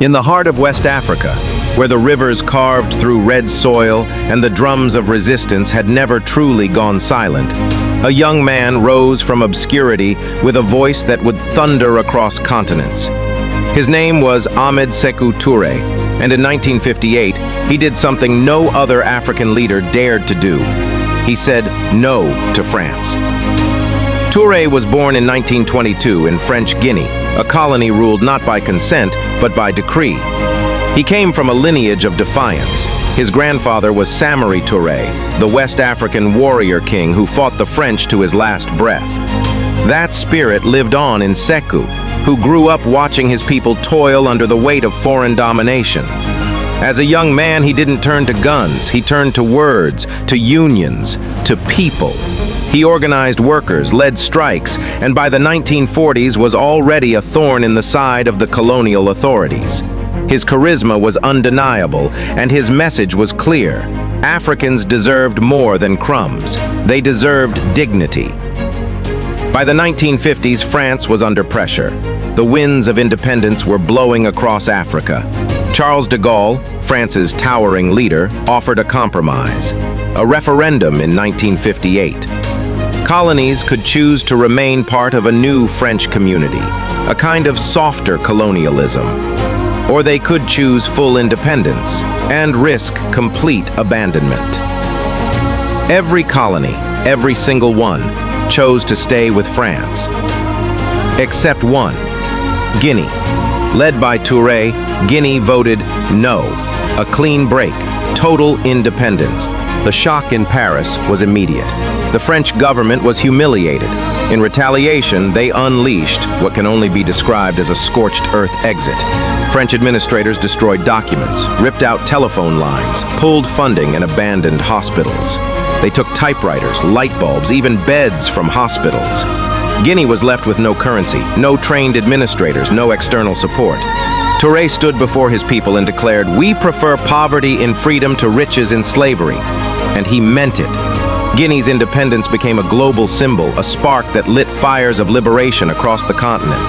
In the heart of West Africa, where the rivers carved through red soil and the drums of resistance had never truly gone silent, a young man rose from obscurity with a voice that would thunder across continents. His name was Ahmed Sékou Touré, and in 1958, he did something no other African leader dared to do. He said no to France. Touré was born in 1922 in French Guinea, a colony ruled not by consent, but by decree. He came from a lineage of defiance. His grandfather was Samori Touré, the West African warrior king who fought the French to his last breath. That spirit lived on in Sékou, who grew up watching his people toil under the weight of foreign domination. As a young man, he didn't turn to guns, he turned to words, to unions, to people. He organized workers, led strikes, and by the 1940s was already a thorn in the side of the colonial authorities. His charisma was undeniable, and his message was clear. Africans deserved more than crumbs. They deserved dignity. By the 1950s, France was under pressure. The winds of independence were blowing across Africa. Charles de Gaulle, France's towering leader, offered a compromise, a referendum in 1958. Colonies could choose to remain part of a new French community, a kind of softer colonialism. Or they could choose full independence and risk complete abandonment. Every colony, every single one, chose to stay with France. Except one, Guinea. Led by Touré, Guinea voted no, a clean break, total independence. The shock in Paris was immediate. The French government was humiliated. In retaliation, they unleashed what can only be described as a scorched earth exit. French administrators destroyed documents, ripped out telephone lines, pulled funding, and abandoned hospitals. They took typewriters, light bulbs, even beds from hospitals. Guinea was left with no currency, no trained administrators, no external support. Touré stood before his people and declared, "We prefer poverty in freedom to riches in slavery." And he meant it. Guinea's independence became a global symbol, a spark that lit fires of liberation across the continent.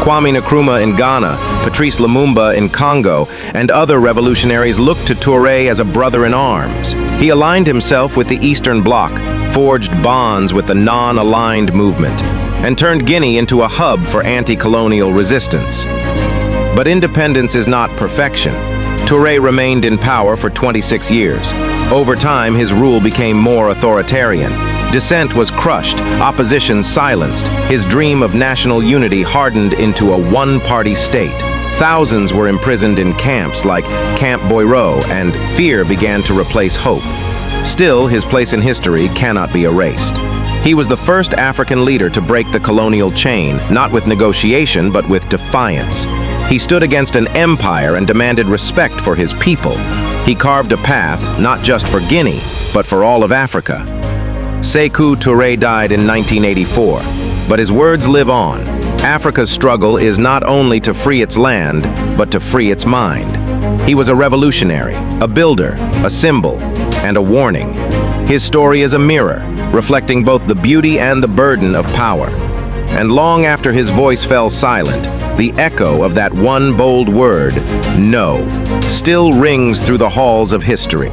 Kwame Nkrumah in Ghana, Patrice Lumumba in Congo, and other revolutionaries looked to Touré as a brother in arms. He aligned himself with the Eastern Bloc, forged bonds with the non-aligned movement, and turned Guinea into a hub for anti-colonial resistance. But independence is not perfection. Touré remained in power for 26 years. Over time, his rule became more authoritarian. Dissent was crushed, opposition silenced. His dream of national unity hardened into a one-party state. Thousands were imprisoned in camps like Camp Boiro, and fear began to replace hope. Still, his place in history cannot be erased. He was the first African leader to break the colonial chain, not with negotiation, but with defiance. He stood against an empire and demanded respect for his people. He carved a path, not just for Guinea, but for all of Africa. Sékou Touré died in 1984, but his words live on. Africa's struggle is not only to free its land, but to free its mind. He was a revolutionary, a builder, a symbol, and a warning. His story is a mirror, reflecting both the beauty and the burden of power. And long after his voice fell silent, the echo of that one bold word, no, still rings through the halls of history.